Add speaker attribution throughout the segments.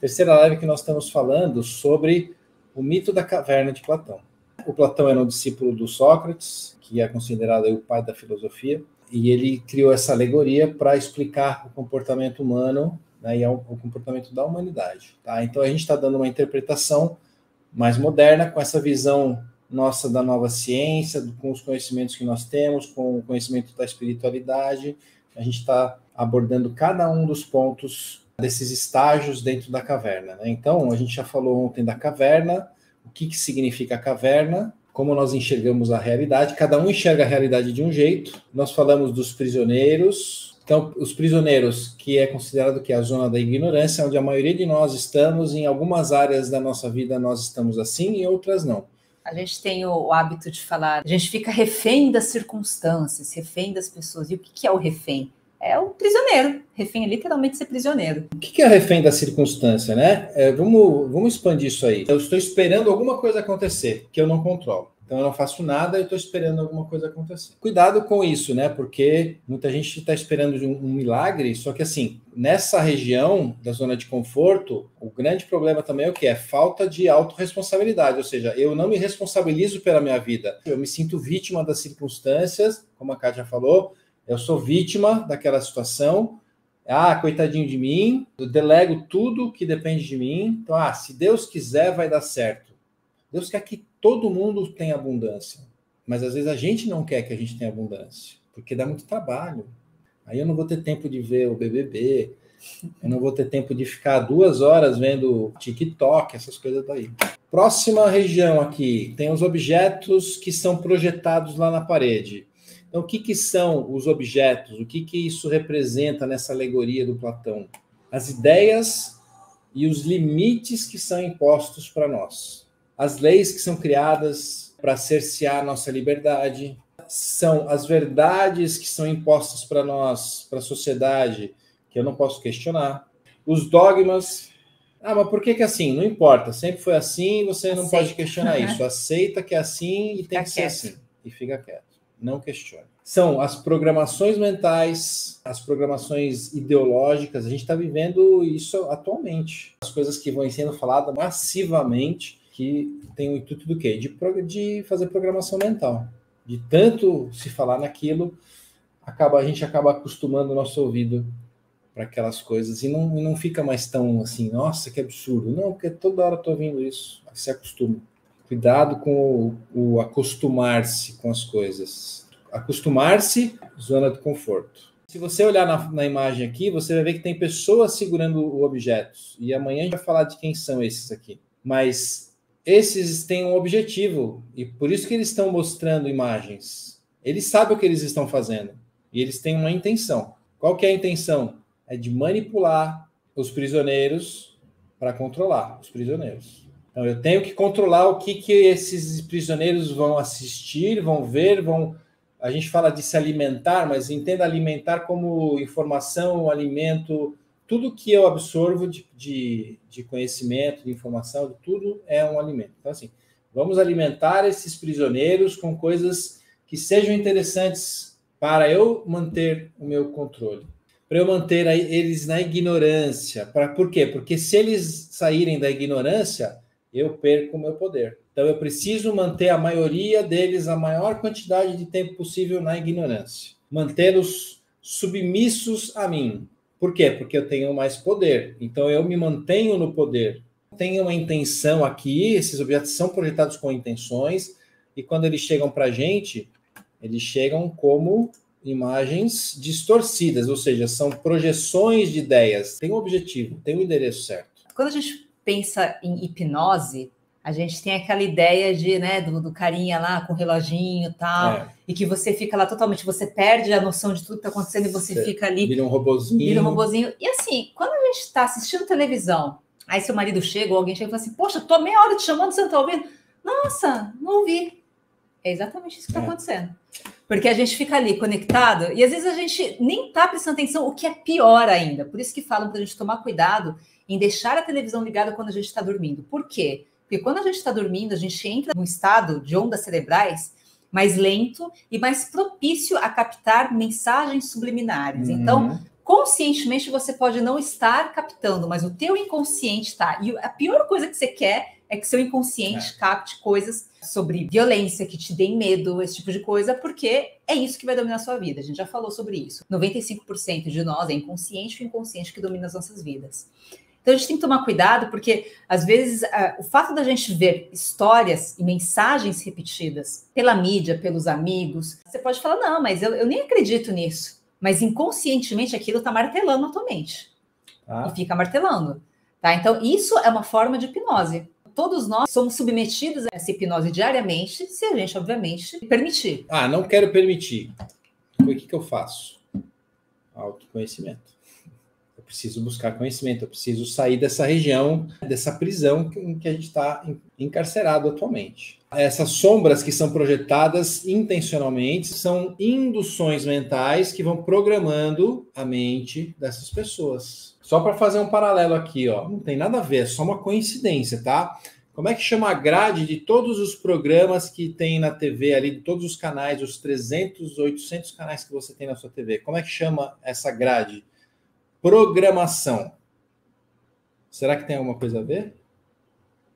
Speaker 1: Terceira live que nós estamos falando sobre o mito da caverna de Platão. O Platão era um discípulo do Sócrates, que é considerado o pai da filosofia, e ele criou essa alegoria para explicar o comportamento humano, né, e o comportamento da humanidade. Tá? Então a gente está dando uma interpretação mais moderna, com essa visão nossa da nova ciência, com os conhecimentos que nós temos, com o conhecimento da espiritualidade. A gente está abordando cada um dos pontos desses estágios dentro da caverna, né? Então, a gente já falou ontem da caverna, o que significa a caverna, como nós enxergamos a realidade, cada um enxerga a realidade de um jeito. Nós falamos dos prisioneiros. Então, os prisioneiros, que é considerado que é a zona da ignorância, onde a maioria de nós estamos, em algumas áreas da nossa vida nós estamos assim, em outras não.
Speaker 2: A gente tem o hábito de falar, a gente fica refém das circunstâncias, refém das pessoas. E o que é o refém? É o prisioneiro. Refém é literalmente ser prisioneiro.
Speaker 1: O que é refém da circunstância, né? Vamos expandir isso aí. Eu estou esperando alguma coisa acontecer, que eu não controlo. Então eu não faço nada, eu estou esperando alguma coisa acontecer. Cuidado com isso, né? Porque muita gente está esperando um milagre, só que assim, nessa região da zona de conforto, o grande problema também é o que? É falta de autorresponsabilidade, ou seja, eu não me responsabilizo pela minha vida. Eu me sinto vítima das circunstâncias, como a Kátia falou, eu sou vítima daquela situação. Coitadinho de mim, eu delego tudo que depende de mim. Então, se Deus quiser, vai dar certo. Deus quer que todo mundo tenha abundância, mas às vezes a gente não quer que a gente tenha abundância, porque dá muito trabalho. Aí eu não vou ter tempo de ver o BBB, eu não vou ter tempo de ficar 2 horas vendo TikTok, essas coisas daí. Próxima região aqui, tem os objetos que são projetados lá na parede. Então, o que são os objetos? O que isso representa nessa alegoria do Platão? As ideias e os limites que são impostos para nós. As leis que são criadas para cercear nossa liberdade. São as verdades que são impostas para nós, para a sociedade, que eu não posso questionar. Os dogmas. Mas por que é assim? Não importa. Sempre foi assim e você não pode questionar isso. Aceita que é assim e tem que ser assim. E fica quieto. Não questione. São as programações mentais, as programações ideológicas. A gente está vivendo isso atualmente. As coisas que vão sendo faladas massivamente, que tem o intuito do quê? De fazer programação mental. De tanto se falar naquilo, a gente acaba acostumando o nosso ouvido para aquelas coisas e não fica mais tão assim, nossa, que absurdo. Não, porque toda hora eu estou ouvindo isso. Se acostuma. Cuidado com o acostumar-se com as coisas. Acostumar-se, zona de conforto. Se você olhar na imagem aqui, você vai ver que tem pessoas segurando objetos. E amanhã a gente vai falar de quem são esses aqui. Mas esses têm um objetivo. E por isso que eles estão mostrando imagens. Eles sabem o que eles estão fazendo. E eles têm uma intenção. Qual que é a intenção? É de manipular os prisioneiros para controlar os prisioneiros. Então, eu tenho que controlar o que esses prisioneiros vão assistir, vão ver, A gente fala de se alimentar, mas entenda alimentar como informação, alimento, tudo que eu absorvo de conhecimento, de informação, tudo é um alimento. Então, assim, vamos alimentar esses prisioneiros com coisas que sejam interessantes para eu manter o meu controle. Para eu manter eles na ignorância. Por quê? Porque se eles saírem da ignorância, eu perco o meu poder. Então, eu preciso manter a maioria deles a maior quantidade de tempo possível na ignorância. Mantê-los submissos a mim. Por quê? Porque eu tenho mais poder. Então, eu me mantenho no poder. Tenho uma intenção aqui, esses objetos são projetados com intenções, e quando eles chegam para a gente, eles chegam como imagens distorcidas, ou seja, são projeções de ideias. Tem um objetivo, tem um endereço certo.
Speaker 2: Quando a gente pensa em hipnose, a gente tem aquela ideia de, né, do carinha lá com o reloginho e tal, e que você fica lá totalmente, você perde a noção de tudo que está acontecendo e você fica ali...
Speaker 1: Vira um robozinho.
Speaker 2: Vira um robozinho. E assim, quando a gente está assistindo televisão, aí seu marido chega ou alguém chega e fala assim, poxa, tô meia hora te chamando, você não está ouvindo? Nossa, não ouvi. É exatamente isso que está acontecendo. Porque a gente fica ali conectado e às vezes a gente nem está prestando atenção, o que é pior ainda. Por isso que falam para a gente tomar cuidado em deixar a televisão ligada quando a gente está dormindo. Por quê? Porque quando a gente está dormindo, a gente entra num estado de ondas cerebrais mais lento e mais propício a captar mensagens subliminares. Então, Conscientemente você pode não estar captando, mas o teu inconsciente está. E a pior coisa que você quer é que seu inconsciente capte coisas sobre violência, que te deem medo, esse tipo de coisa, porque é isso que vai dominar a sua vida. A gente já falou sobre isso. 95% de nós é inconsciente e o inconsciente que domina as nossas vidas. Então a gente tem que tomar cuidado, porque às vezes o fato da gente ver histórias e mensagens repetidas pela mídia, pelos amigos, você pode falar, não, mas eu nem acredito nisso. Mas inconscientemente aquilo está martelando a tua mente. E fica martelando. Tá? Então isso é uma forma de hipnose. Todos nós somos submetidos a essa hipnose diariamente, se a gente, obviamente, permitir.
Speaker 1: Não quero permitir. O que eu faço? Autoconhecimento. Eu preciso buscar conhecimento, eu preciso sair dessa região, dessa prisão em que a gente está encarcerado atualmente. Essas sombras que são projetadas intencionalmente são induções mentais que vão programando a mente dessas pessoas. Só para fazer um paralelo aqui, ó, não tem nada a ver, é só uma coincidência, tá? Como é que chama a grade de todos os programas que tem na TV ali, de todos os canais, os 300, 800 canais que você tem na sua TV? Como é que chama essa grade? Programação. Será que tem alguma coisa a ver?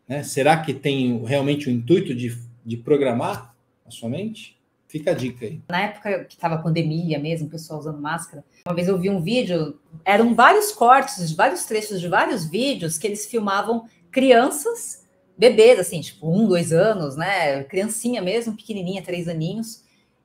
Speaker 1: Né? Será que tem realmente o intuito de programar a sua mente? Fica a dica aí.
Speaker 2: Na época que estava a pandemia mesmo, o pessoal usando máscara, uma vez eu vi um vídeo, eram vários cortes, vários trechos de vários vídeos que eles filmavam crianças, bebês, assim, tipo 1, 2 anos, né? Criancinha mesmo, pequenininha, 3 aninhos,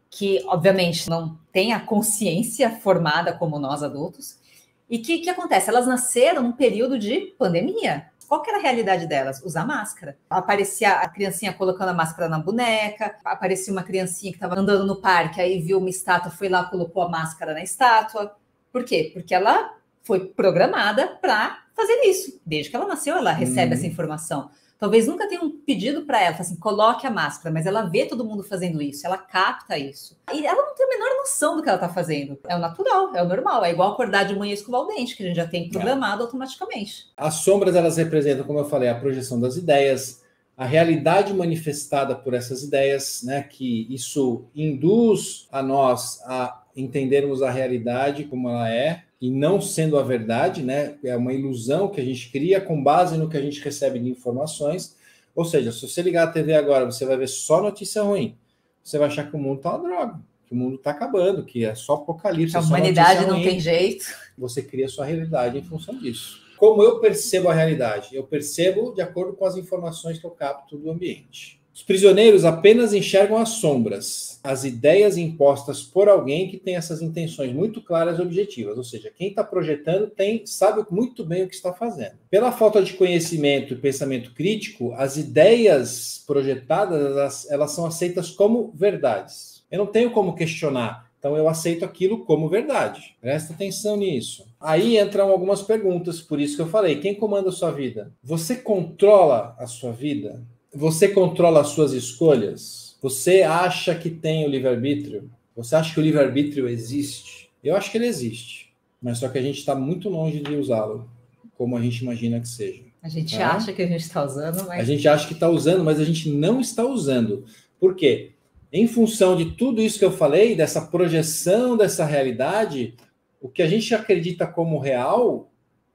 Speaker 2: que obviamente não tem a consciência formada como nós adultos. E o que acontece? Elas nasceram num período de pandemia. Qual que era a realidade delas? Usar máscara. Aparecia a criancinha colocando a máscara na boneca, aparecia uma criancinha que estava andando no parque, aí viu uma estátua, foi lá, colocou a máscara na estátua. Por quê? Porque ela foi programada para fazer isso. Desde que ela nasceu, ela recebe essa informação. Talvez nunca tenham pedido para ela, assim, coloque a máscara, mas ela vê todo mundo fazendo isso, ela capta isso. E ela não tem a menor noção do que ela está fazendo. É o natural, é o normal, é igual acordar de manhã e escovar o dente, que a gente já tem programado automaticamente.
Speaker 1: As sombras, elas representam, como eu falei, a projeção das ideias, a realidade manifestada por essas ideias, né, que isso induz a nós a entendermos a realidade como ela é, e não sendo a verdade, né? É uma ilusão que a gente cria com base no que a gente recebe de informações. Ou seja, se você ligar a TV agora, você vai ver só notícia ruim. Você vai achar que o mundo tá uma droga, que o mundo tá acabando, que é só apocalipse.
Speaker 2: A humanidade não tem jeito.
Speaker 1: Você cria a sua realidade em função disso. Como eu percebo a realidade? Eu percebo de acordo com as informações que eu capto do ambiente. Os prisioneiros apenas enxergam as sombras, as ideias impostas por alguém que tem essas intenções muito claras e objetivas. Ou seja, quem está projetando sabe muito bem o que está fazendo. Pela falta de conhecimento e pensamento crítico, as ideias projetadas elas são aceitas como verdades. Eu não tenho como questionar, então eu aceito aquilo como verdade. Presta atenção nisso. Aí entram algumas perguntas, por isso que eu falei, quem comanda a sua vida? Você controla a sua vida? Você controla as suas escolhas? Você acha que tem o livre-arbítrio? Você acha que o livre-arbítrio existe? Eu acho que ele existe, mas só que a gente está muito longe de usá-lo, como a gente imagina que seja.
Speaker 2: A gente acha que a gente está usando, mas...
Speaker 1: A gente acha que está usando, mas a gente não está usando. Por quê? Em função de tudo isso que eu falei, dessa projeção dessa realidade, o que a gente acredita como real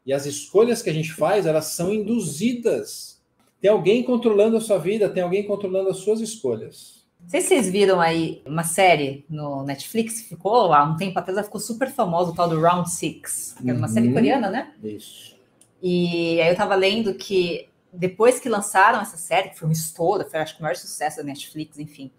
Speaker 1: e as escolhas que a gente faz, elas são induzidas. Tem alguém controlando a sua vida, tem alguém controlando as suas escolhas.
Speaker 2: Não sei se vocês viram aí uma série no Netflix, ficou há um tempo atrás, ela ficou super famosa, o tal do Round Six, que era uma série coreana, né?
Speaker 1: Isso.
Speaker 2: E aí eu tava lendo que depois que lançaram essa série, que foi um estouro, foi acho que o maior sucesso da Netflix, enfim,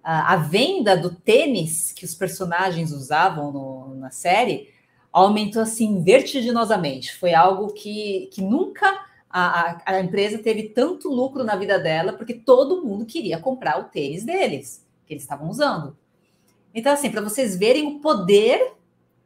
Speaker 2: a venda do tênis que os personagens usavam na série aumentou assim vertiginosamente. Foi algo que nunca... A empresa teve tanto lucro na vida dela porque todo mundo queria comprar o tênis deles, que eles estavam usando. Então, assim, para vocês verem o poder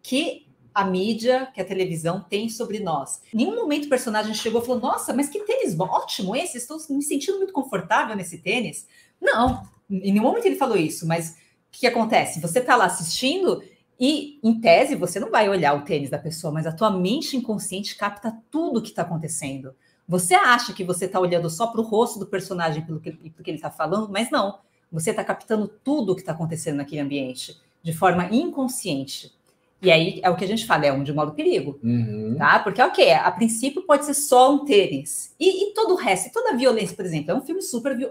Speaker 2: que a mídia, que a televisão tem sobre nós. Em nenhum momento o personagem chegou e falou, nossa, mas que tênis ótimo esse, estou me sentindo muito confortável nesse tênis. Não, em nenhum momento ele falou isso, mas o que acontece? Você está lá assistindo... E, em tese, você não vai olhar o tênis da pessoa, mas a tua mente inconsciente capta tudo o que está acontecendo. Você acha que você está olhando só para o rosto do personagem, pelo que ele está falando, mas não. Você está captando tudo o que está acontecendo naquele ambiente, de forma inconsciente. E aí é o que a gente fala, é onde mora o perigo,
Speaker 1: Uhum.
Speaker 2: tá? Porque, ok, a princípio pode ser só um tênis. E todo o resto, toda a violência, por exemplo, é um filme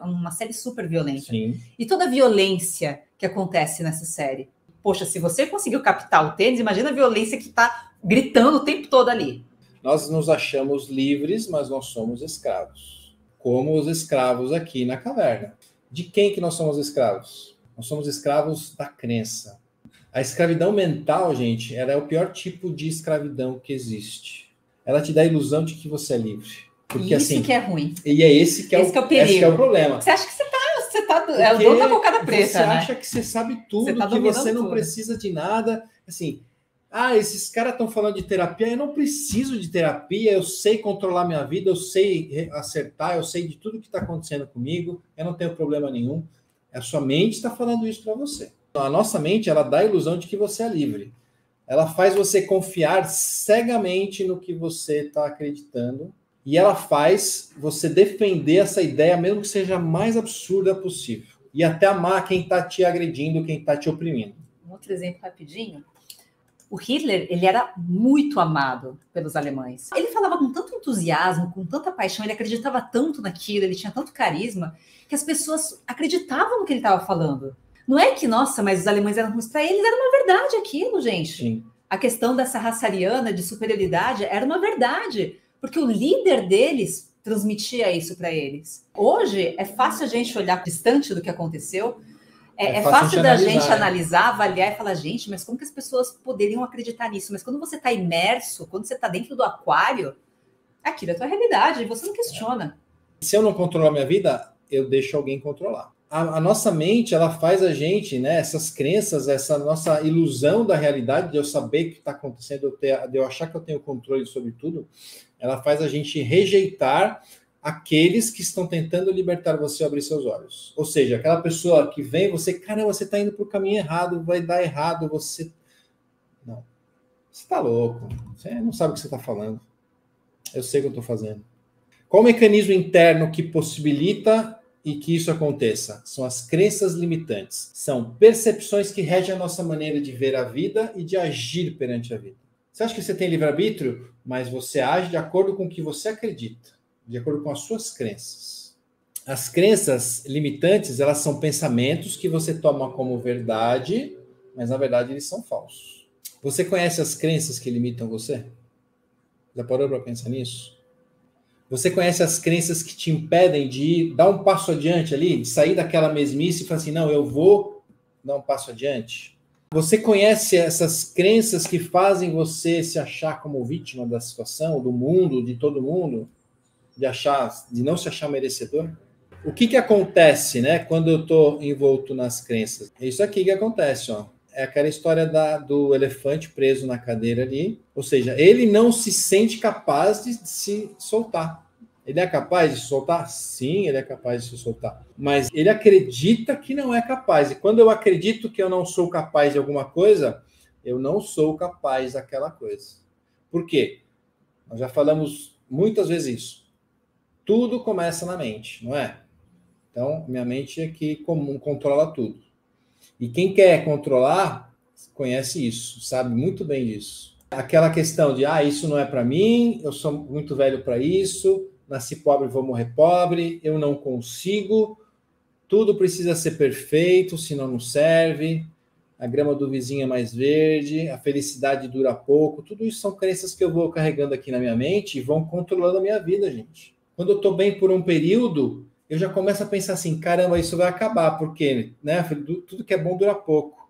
Speaker 2: uma série super violenta.
Speaker 1: Sim.
Speaker 2: E toda a violência que acontece nessa série. Poxa, se você conseguiu captar o tênis, imagina a violência que tá gritando o tempo todo ali.
Speaker 1: Nós nos achamos livres, mas nós somos escravos. Como os escravos aqui na caverna. De quem que nós somos escravos? Nós somos escravos da crença. A escravidão mental, gente, ela é o pior tipo de escravidão que existe. Ela te dá a ilusão de que você é livre. Porque,
Speaker 2: isso
Speaker 1: assim,
Speaker 2: que é ruim.
Speaker 1: E é esse que é o perigo. Esse que é o problema.
Speaker 2: Você acha que é o dono da cocada preta,
Speaker 1: você acha que você sabe tudo, que você não precisa de nada. Assim, esses caras estão falando de terapia, eu não preciso de terapia, eu sei controlar minha vida, eu sei acertar, eu sei de tudo que está acontecendo comigo, eu não tenho problema nenhum. A sua mente está falando isso para você. A nossa mente, ela dá a ilusão de que você é livre. Ela faz você confiar cegamente no que você está acreditando e ela faz você defender essa ideia, mesmo que seja a mais absurda possível. E até amar quem está te agredindo, quem está te oprimindo.
Speaker 2: Um outro exemplo rapidinho. O Hitler, ele era muito amado pelos alemães. Ele falava com tanto entusiasmo, com tanta paixão, ele acreditava tanto naquilo, ele tinha tanto carisma, que as pessoas acreditavam no que ele estava falando. Não é que, nossa, mas os alemães eram ruins para eles, era uma verdade aquilo, gente.
Speaker 1: Sim.
Speaker 2: A questão dessa raça ariana de superioridade era uma verdade, porque o líder deles transmitia isso para eles. Hoje, é fácil a gente olhar distante do que aconteceu, é fácil da gente analisar, avaliar e falar, gente, mas como que as pessoas poderiam acreditar nisso? Mas quando você está imerso, quando você está dentro do aquário, aquilo é a tua realidade, e você não questiona.
Speaker 1: Se eu não controlar a minha vida, eu deixo alguém controlar. A nossa mente, ela faz a gente, né, essas crenças, essa nossa ilusão da realidade, de eu saber o que está acontecendo, de eu achar que eu tenho controle sobre tudo, ela faz a gente rejeitar aqueles que estão tentando libertar você a abrir seus olhos. Ou seja, aquela pessoa que vem, caramba, você está indo para o caminho errado, vai dar errado, você... Não. Você está louco. Você não sabe o que você está falando. Eu sei o que eu estou fazendo. Qual o mecanismo interno que possibilita e que isso aconteça? São as crenças limitantes. São percepções que regem a nossa maneira de ver a vida e de agir perante a vida. Você acha que você tem livre-arbítrio, mas você age de acordo com o que você acredita, de acordo com as suas crenças. As crenças limitantes, elas são pensamentos que você toma como verdade, mas na verdade eles são falsos. Você conhece as crenças que limitam você? Já parou para pensar nisso? Você conhece as crenças que te impedem de dar um passo adiante ali, de sair daquela mesmice e falar assim, não, eu vou dar um passo adiante? Você conhece essas crenças que fazem você se achar como vítima da situação, do mundo, de todo mundo, de não se achar merecedor? O que acontece, né, quando eu estou envolto nas crenças? É isso aqui que acontece, ó. É aquela história do elefante preso na cadeira ali. Ou seja, ele não se sente capaz de se soltar. Ele é capaz de se soltar? Sim, ele é capaz de se soltar. Mas ele acredita que não é capaz. E quando eu acredito que eu não sou capaz de alguma coisa, eu não sou capaz daquela coisa. Por quê? Nós já falamos muitas vezes isso. Tudo começa na mente, não é? Então, minha mente é que controla tudo. E quem quer controlar, conhece isso, sabe muito bem disso. Aquela questão de, isso não é para mim, eu sou muito velho para isso, nasci pobre, vou morrer pobre, eu não consigo, tudo precisa ser perfeito, senão não serve, a grama do vizinho é mais verde, a felicidade dura pouco, tudo isso são crenças que eu vou carregando aqui na minha mente e vão controlando a minha vida, gente. Quando eu estou bem por um período, eu já começo a pensar assim, caramba, isso vai acabar, porque, né, tudo que é bom dura pouco.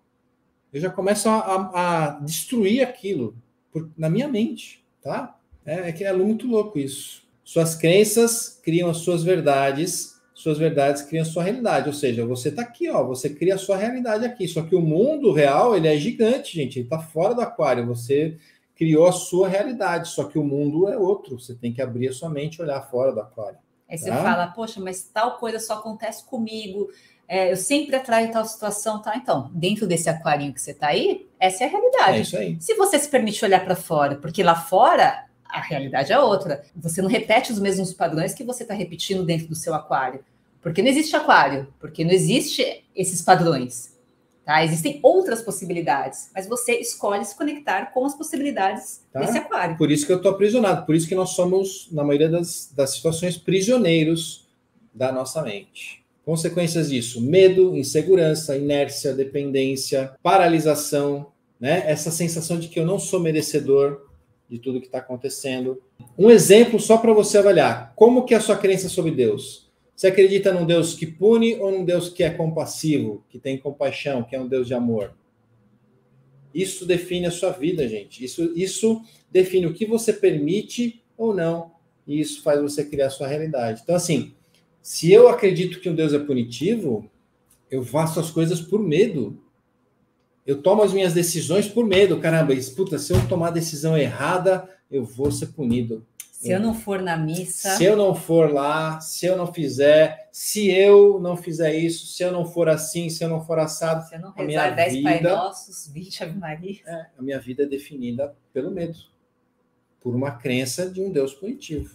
Speaker 1: Eu já começo a destruir aquilo na minha mente, tá? É muito louco isso. Suas crenças criam as suas verdades criam a sua realidade. Ou seja, você está aqui, ó, você cria a sua realidade aqui. Só que o mundo real, ele é gigante, gente. Ele está fora do aquário. Você criou a sua realidade, só que o mundo é outro. Você tem que abrir a sua mente e olhar fora do aquário.
Speaker 2: Aí você fala, poxa, mas tal coisa só acontece comigo, eu sempre atraio tal situação, tá? Então, dentro desse aquarinho que você tá aí, essa é a realidade.
Speaker 1: É isso aí.
Speaker 2: Se você se permite olhar para fora, porque lá fora a realidade é outra, você não repete os mesmos padrões que você está repetindo dentro do seu aquário, porque não existe aquário, porque não existe esses padrões, tá? Existem outras possibilidades, mas você escolhe se conectar com as possibilidades desse aquário.
Speaker 1: Por isso que eu estou aprisionado, por isso que nós somos, na maioria das situações, prisioneiros da nossa mente. Consequências disso: medo, insegurança, inércia, dependência, paralisação, né? Essa sensação de que eu não sou merecedor de tudo que está acontecendo. Um exemplo só para você avaliar. Como que é a sua crença sobre Deus? Você acredita num Deus que pune ou num Deus que é compassivo, que tem compaixão, que é um Deus de amor? Isso define a sua vida, gente. Isso define o que você permite ou não. E isso faz você criar a sua realidade. Então, assim, se eu acredito que um Deus é punitivo, eu faço as coisas por medo. Eu tomo as minhas decisões por medo. Caramba, puta, se eu tomar a decisão errada, eu vou ser punido.
Speaker 2: Se eu não for na missa...
Speaker 1: Se eu não for lá, se eu não fizer, se eu não fizer isso, se eu não for assim, se eu não for assado...
Speaker 2: Se eu não rezar 10 Pai Nossos, 20 Ave Maria...
Speaker 1: A minha vida é definida pelo medo. Por uma crença de um Deus punitivo.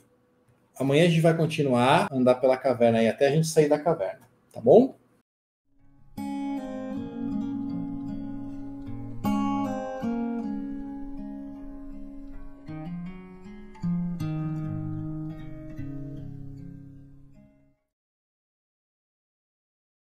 Speaker 1: Amanhã a gente vai continuar a andar pela caverna aí até a gente sair da caverna. Tá bom?